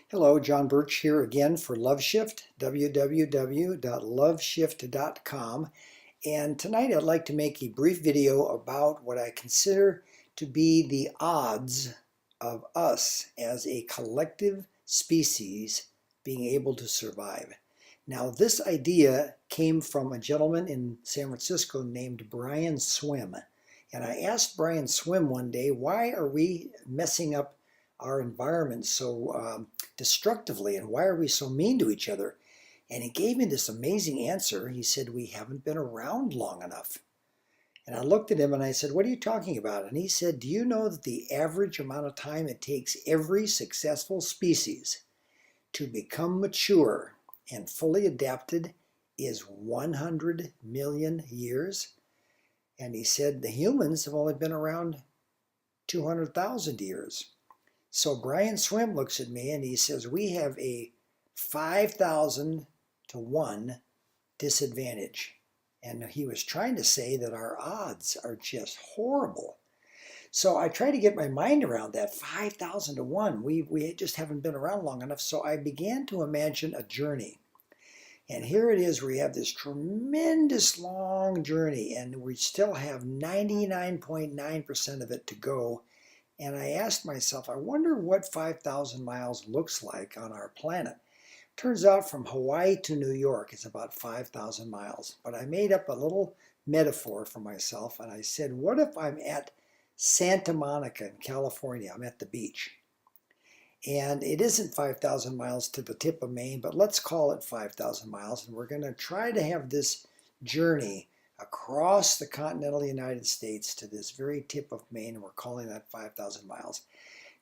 Hello, John Birch here again for LoveShift, www.loveshift.com. And tonight I'd like to make a brief video about what I consider to be the odds of us as a collective species being able to survive. Now, this idea came from a gentleman in San Francisco named Brian Swim. And I asked Brian Swim one day, why are we messing up our environment so destructively, and why are we so mean to each other? And he gave me this amazing answer. He said, we haven't been around long enough. And I looked at him and I said, what are you talking about? And he said, do you know that the average amount of time it takes every successful species to become mature and fully adapted is 100 million years? And he said the humans have only been around 200,000 years. So Brian Swim looks at me and he says, we have a 5,000 to 1 disadvantage. And he was trying to say that our odds are just horrible. So I tried to get my mind around that 5,000 to 1. We just haven't been around long enough. So I began to imagine a journey. And here it is, we have this tremendous long journey and we still have 99.9% of it to go. And I asked myself, I wonder what 5,000 miles looks like on our planet. Turns out from Hawaii to New York is about 5,000 miles. But I made up a little metaphor for myself and I said, what if I'm at Santa Monica in California? I'm at the beach. And it isn't 5,000 miles to the tip of Maine, but let's call it 5,000 miles. And we're going to try to have this journey across the continental United States to this very tip of Maine, and we're calling that 5,000 miles.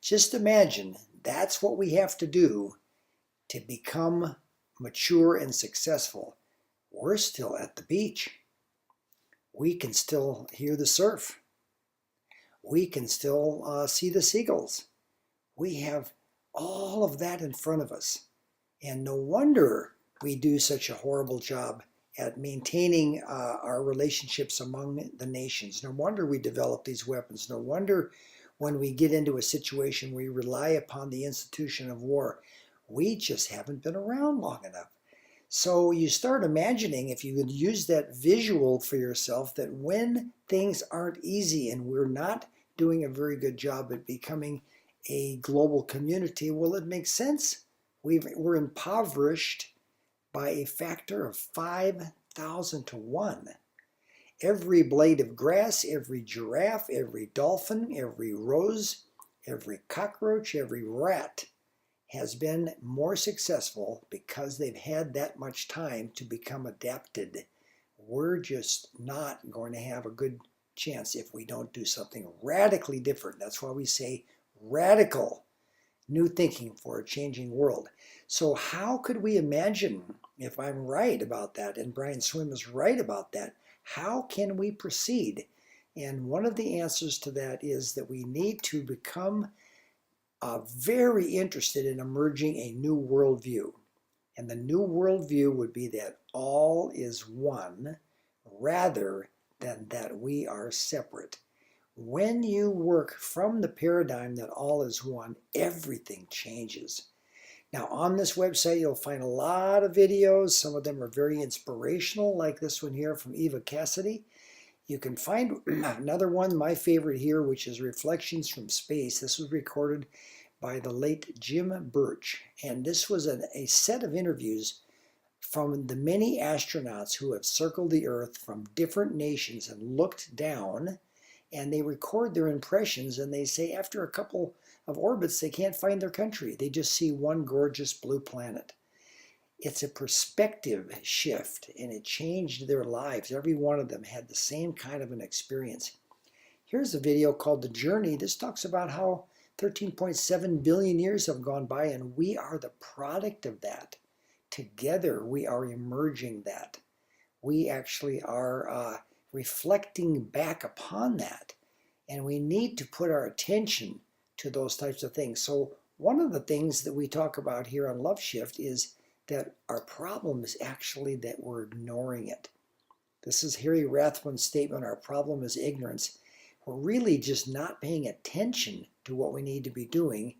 Just imagine that's what we have to do to become mature and successful. We're still at the beach. We can still hear the surf. We can still see the seagulls. We have all of that in front of us. And no wonder we do such a horrible job at maintaining our relationships among the nations. No wonder we develop these weapons. No wonder when we get into a situation we rely upon the institution of war. We just haven't been around long enough. So you start imagining, if you could use that visual for yourself, that when things aren't easy and we're not doing a very good job at becoming a global community, well, it makes sense. We're impoverished by a factor of 5,000 to 1. Every blade of grass, every giraffe, every dolphin, every rose, every cockroach, every rat has been more successful because they've had that much time to become adapted. We're just not going to have a good chance if we don't do something radically different. That's why we say radical new thinking for a changing world. So how could we imagine, if I'm right about that and Brian Swim is right about that, how can we proceed? And one of the answers to that is that we need to become very interested in emerging a new worldview. And the new worldview would be that all is one rather than that we are separate. When you work from the paradigm that all is one, everything changes. Now on this website you'll find a lot of videos. Some of them are very inspirational, like this one here from Eva Cassidy. You can find another one, my favorite here, which is Reflections from Space. This was recorded by the late Jim Birch. And this was a set of interviews from the many astronauts who have circled the Earth from different nations and looked down. And they record their impressions, and they say after a couple of orbits they can't find their country. They just see one gorgeous blue planet. It's a perspective shift, and it changed their lives. Every one of them had the same kind of an experience. Here's a video called The Journey. This talks about how 13.7 billion years have gone by, and we are the product of that. Together we are emerging that. We actually are reflecting back upon that. And we need to put our attention to those types of things. So one of the things that we talk about here on LoveShift is that our problem is actually that we're ignoring it. This is Harry Rathbun's statement, our problem is ignorance. We're really just not paying attention to what we need to be doing.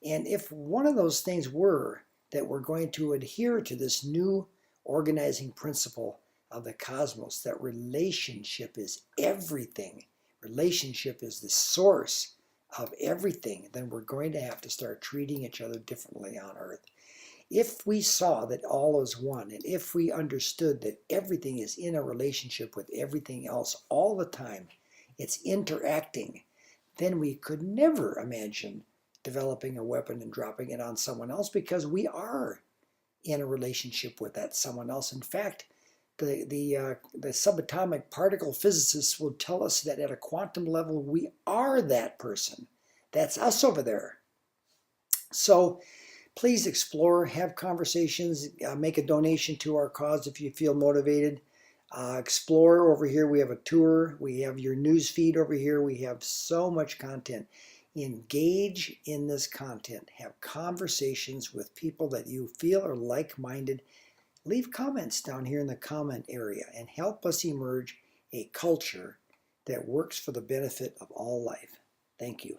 And if one of those things were that we're going to adhere to this new organizing principle of the cosmos, that relationship is everything, relationship is the source of everything, then we're going to have to start treating each other differently on Earth. If we saw that all is one, and if we understood that everything is in a relationship with everything else all the time, it's interacting, then we could never imagine developing a weapon and dropping it on someone else, because we are in a relationship with that someone else. In fact, the subatomic particle physicists will tell us that at a quantum level, we are that person. That's us over there. So please explore, have conversations, make a donation to our cause if you feel motivated. Explore over here. We have a tour. We have your news feed over here. We have so much content. Engage in this content. Have conversations with people that you feel are like-minded. Leave comments down here in the comment area and help us emerge a culture that works for the benefit of all life. Thank you.